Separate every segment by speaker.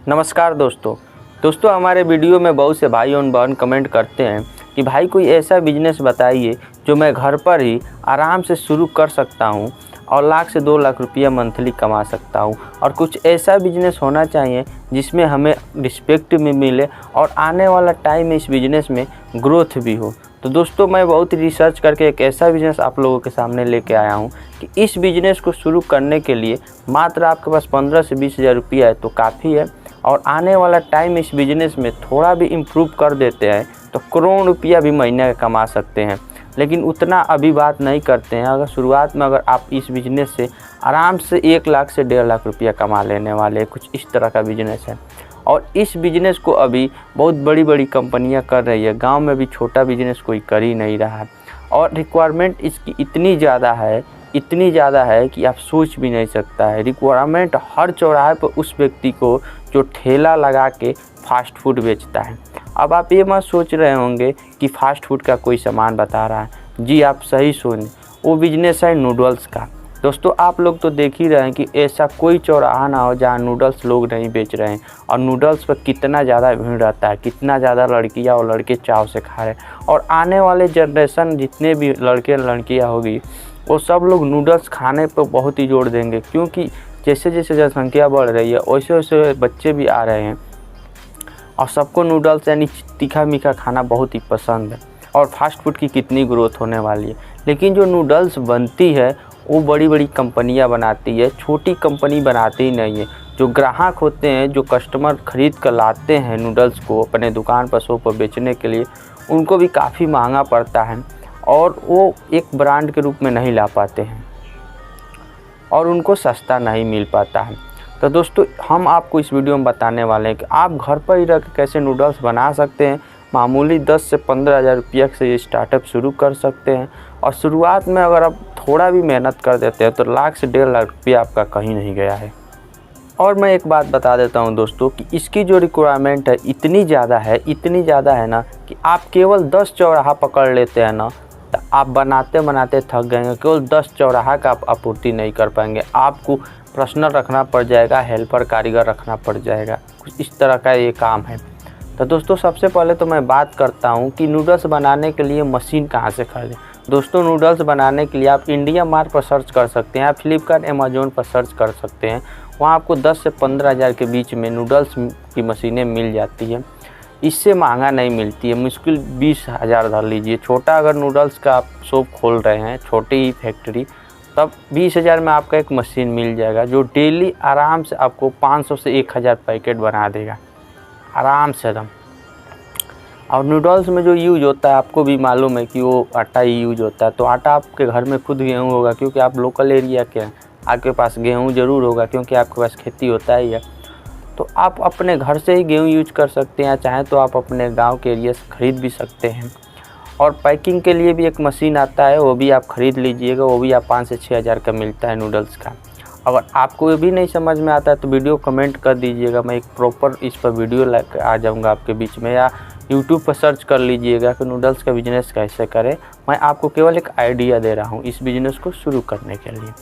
Speaker 1: नमस्कार दोस्तों हमारे वीडियो में बहुत से भाई और बहन कमेंट करते हैं कि भाई कोई ऐसा बिजनेस बताइए जो मैं घर पर ही आराम से शुरू कर सकता हूं और 1 से 2 लाख रुपया मंथली कमा सकता हूं। और कुछ ऐसा बिजनेस होना चाहिए जिसमें हमें रिस्पेक्ट भी मिले और आने वाला टाइम में इस बिज़नेस में ग्रोथ भी हो। तो दोस्तों मैं बहुत रिसर्च करके एक ऐसा बिज़नेस आप लोगों के सामने लेके आया हूं कि इस बिज़नेस को शुरू करने के लिए मात्र आपके पास 15 से 20 हज़ार रुपया है तो काफ़ी है। और आने वाला टाइम इस बिज़नेस में थोड़ा भी इम्प्रूव कर देते हैं तो करोड़ रुपया भी महीने का कमा सकते हैं। लेकिन उतना अभी बात नहीं करते हैं। अगर शुरुआत में अगर आप इस बिज़नेस से आराम से 1 लाख से 1.5 लाख रुपया कमा लेने वाले हैं, कुछ इस तरह का बिज़नेस है। और इस बिज़नेस को अभी बहुत बड़ी बड़ी कंपनियां कर रही है, गांव में भी छोटा बिज़नेस कोई कर ही नहीं रहा है। और रिक्वायरमेंट इसकी इतनी ज़्यादा है कि आप सोच भी नहीं सकता है। रिक्वायरमेंट हर चौराहे पर उस व्यक्ति को जो ठेला लगा के फास्ट फूड बेचता है। अब आप ये मत सोच रहे होंगे कि फास्ट फूड का कोई सामान बता रहा है। जी आप सही सुने, वो बिजनेस है नूडल्स का। दोस्तों आप लोग तो देख ही रहे हैं कि ऐसा कोई चौराहा ना हो जहाँ नूडल्स लोग नहीं बेच रहे हैं। और नूडल्स पर कितना ज़्यादा भीड़ रहता है, कितना ज़्यादा लड़कियाँ और लड़के चाव से खा रहे हैं। और आने वाले जनरेशन जितने भी लड़के लड़कियाँ होगी वो सब लोग नूडल्स खाने पर बहुत ही जोर देंगे, क्योंकि जैसे जैसे जनसंख्या बढ़ रही है वैसे वैसे बच्चे भी आ रहे हैं और सबको नूडल्स यानी तीखा मीठा खाना बहुत ही पसंद है। और फास्ट फूड की कितनी ग्रोथ होने वाली है। लेकिन जो नूडल्स बनती है वो बड़ी बड़ी कंपनियां बनाती है, छोटी कंपनी बनाती ही नहीं है। जो ग्राहक होते हैं, जो कस्टमर ख़रीद कर लाते हैं नूडल्स को अपने दुकान पर शॉप पर बेचने के लिए, उनको भी काफ़ी महंगा पड़ता है और वो एक ब्रांड के रूप में नहीं ला पाते हैं और उनको सस्ता नहीं मिल पाता है। तो दोस्तों हम आपको इस वीडियो में बताने वाले हैं कि आप घर पर ही रह के कैसे नूडल्स बना सकते हैं। मामूली 10 से 15 हज़ार रुपया से ये स्टार्टअप शुरू कर सकते हैं। और शुरुआत में अगर आप थोड़ा भी मेहनत कर देते हैं तो 1 लाख से 1.5 लाख रुपया आपका कहीं नहीं गया है। और मैं एक बात बता देता हूं दोस्तों कि इसकी जो रिक्वायरमेंट है इतनी ज़्यादा है ना कि आप केवल 10 चौराहा पकड़ लेते हैं ना तो आप बनाते बनाते थक गएंगे। केवल 10 चौराहा का आप आपूर्ति नहीं कर पाएंगे, आपको पर्सनल रखना पड़ जाएगा, हेल्पर कारीगर रखना पड़ जाएगा। कुछ इस तरह का ये काम है। तो दोस्तों सबसे पहले तो मैं बात करता हूँ कि नूडल्स बनाने के लिए मशीन कहाँ से खरीदें। दोस्तों नूडल्स बनाने के लिए आप इंडिया मार्ट पर सर्च कर सकते हैं, आप फ्लिपकार्ट अमेज़ॉन पर सर्च कर सकते हैं। वहाँ आपको 10 से 15 हज़ार के बीच में नूडल्स की मशीनें मिल जाती है। इससे महंगा नहीं मिलती है, मुश्किल 20 हज़ार धर लीजिए। छोटा अगर नूडल्स का आप शॉप खोल रहे हैं, छोटी ही फैक्ट्री, तब 20 हज़ार में आपका एक मशीन मिल जाएगा जो डेली आराम से आपको 500 से 1000 पैकेट बना देगा आराम से एकदम। और नूडल्स में जो यूज होता है आपको भी मालूम है कि वो आटा ही यूज होता है। तो आटा आपके घर में खुद गेहूँ होगा क्योंकि आप लोकल एरिया के हैं, आपके पास गेहूँ ज़रूर होगा क्योंकि आपके पास खेती होता ही है। तो आप अपने घर से ही गेहूँ यूज कर सकते हैं, चाहें तो आप अपने गांव के एरिया से ख़रीद भी सकते हैं। और पैकिंग के लिए भी एक मशीन आता है, वो भी आप ख़रीद लीजिएगा, वो भी आप 5 से 6 हज़ार का मिलता है नूडल्स का। अगर आपको ये भी नहीं समझ में आता है तो वीडियो कमेंट कर दीजिएगा, मैं एक प्रॉपर इस पर वीडियो लेकर आ जाऊँगा आपके बीच में। या यूट्यूब पर सर्च कर लीजिएगा कि नूडल्स का बिज़नेस कैसे करें। मैं आपको केवल एक आइडिया दे रहा हूँ इस बिज़नेस को शुरू करने के लिए।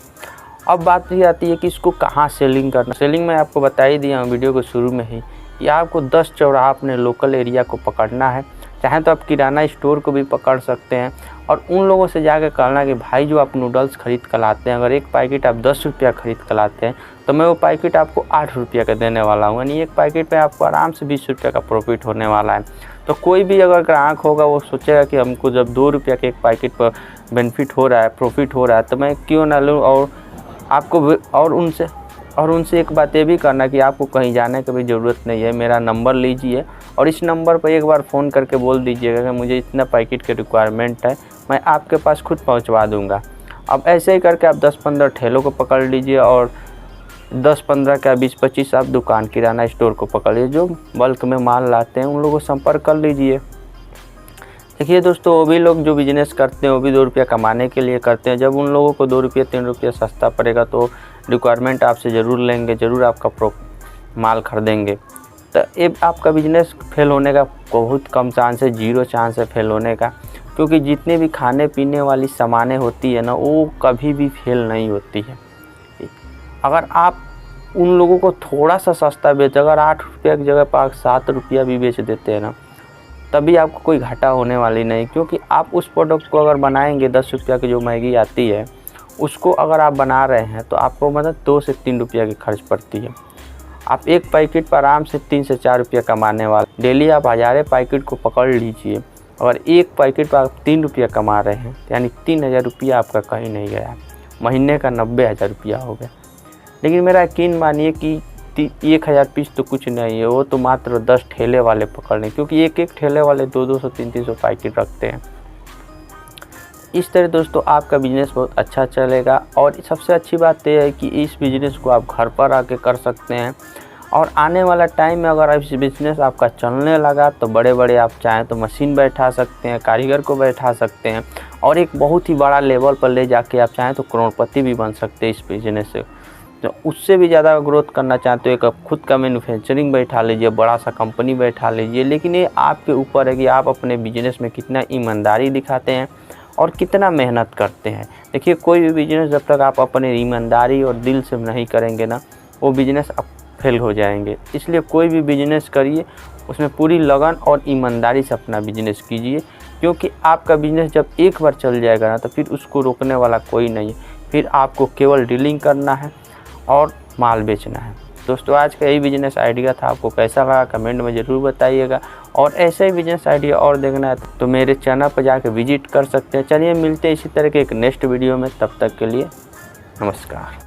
Speaker 1: अब बात ये आती है कि इसको कहाँ सेलिंग करना। सेलिंग मैं आपको बता ही दिया हूँ वीडियो को शुरू में ही कि आपको 10 चौराहा अपने लोकल एरिया को पकड़ना है। चाहें तो आप किराना स्टोर को भी पकड़ सकते हैं और उन लोगों से जाकर कहना कि भाई जो आप नूडल्स ख़रीद कर लाते हैं, अगर एक पैकेट आप 10 रुपया ख़रीद कर लाते हैं तो मैं वो पैकेट आपको 8 रुपया का देने वाला हूँ। यानी एक पैकेट पे आपको आराम से 20 रुपया का प्रॉफिट होने वाला है। तो कोई भी अगर ग्राहक होगा वो सोचेगा कि हमको जब 2 रुपया के एक पैकेट पर बेनिफिट हो रहा है, प्रॉफिट हो रहा है, तो मैं क्यों ना लूँ। और आपको और उनसे एक बात ये भी करना कि आपको कहीं जाने की भी ज़रूरत नहीं है। मेरा नंबर लीजिए और इस नंबर पर एक बार फ़ोन करके बोल दीजिएगा कि मुझे इतना पैकेट की रिक्वायरमेंट है, मैं आपके पास खुद पहुंचवा दूंगा। अब ऐसे ही करके आप 10-15 ठेलों को पकड़ लीजिए और 10-15 क्या 20-25 आप दुकान किराना स्टोर को पकड़ लीजिए जो बल्क में माल लाते हैं, उन लोगों को संपर्क कर लीजिए। देखिए दोस्तों वो भी लोग जो बिज़नेस करते हैं वो भी 2 रुपया कमाने के लिए करते हैं। जब उन लोगों को 2 रुपया 3 रुपया सस्ता पड़ेगा तो रिक्वायरमेंट आपसे ज़रूर लेंगे, ज़रूर आपका माल खरीदेंगे। तो ये आपका बिज़नेस फेल होने का बहुत कम चांस है, 0 चांस है फेल होने का। क्योंकि जितने भी खाने पीने वाली सामानें होती है ना वो कभी भी फेल नहीं होती है। अगर आप उन लोगों को थोड़ा सा सस्ता बेच, अगर 8 रुपया की जगह पर आप 7 रुपया भी बेच देते हैं ना, तभी आपको कोई घाटा होने वाली नहीं। क्योंकि आप उस प्रोडक्ट को अगर बनाएंगे 10 रुपया की जो मैगी आती है उसको अगर आप बना रहे हैं तो आपको मतलब 2 से 3 रुपया की खर्च पड़ती है। आप एक पैकेट पर आराम से 3 से 4 रुपया कमाने वाले। डेली आप हज़ारे पैकेट को पकड़ लीजिए, अगर एक पैकेट पर आप 3 रुपया कमा रहे हैं यानी 3000 रुपया आपका कहीं नहीं गया, महीने का 90,000 रुपया हो गया। लेकिन मेरा यकीन मानिए कि 1000 पीस तो कुछ नहीं है, वो तो मात्र 10 ठेले वाले पकड़ लें, क्योंकि एक एक ठेले वाले 200-200 300 पैकेट रखते हैं। इस तरह दोस्तों आपका बिज़नेस बहुत अच्छा चलेगा। और सबसे अच्छी बात यह है कि इस बिज़नेस को आप घर पर आके कर सकते हैं। और आने वाला टाइम में अगर इस बिज़नेस आपका चलने लगा तो बड़े बड़े आप चाहें तो मशीन बैठा सकते हैं, कारीगर को बैठा सकते हैं, और एक बहुत ही बड़ा लेवल पर ले जाके आप चाहें तो करोड़पति भी बन सकते हैं इस बिज़नेस से। तो उससे भी ज़्यादा ग्रोथ करना चाहते हो, एक खुद का मैन्युफैक्चरिंग बैठा लीजिए, बड़ा सा कंपनी बैठा लीजिए। लेकिन ये आपके ऊपर है कि आप अपने बिज़नेस में कितना ईमानदारी दिखाते हैं और कितना मेहनत करते हैं। देखिए, कोई भी बिज़नेस जब तक आप अपने ईमानदारी और दिल से नहीं करेंगे ना, वो बिज़नेस आप फेल हो जाएंगे। इसलिए कोई भी बिज़नेस करिए, उसमें पूरी लगन और ईमानदारी से अपना बिज़नेस कीजिए, क्योंकि आपका बिज़नेस जब एक बार चल जाएगा ना तो फिर उसको रोकने वाला कोई नहीं है। फिर आपको केवल डीलिंग करना है और माल बेचना है। दोस्तों, आज का यही बिज़नेस आइडिया था। आपको कैसा लगा कमेंट में ज़रूर बताइएगा। और ऐसे ही बिज़नेस आइडिया और देखना है तो मेरे चैनल पर जाकर विजिट कर सकते हैं। चलिए मिलते हैं इसी तरह के एक नेक्स्ट वीडियो में, तब तक के लिए नमस्कार।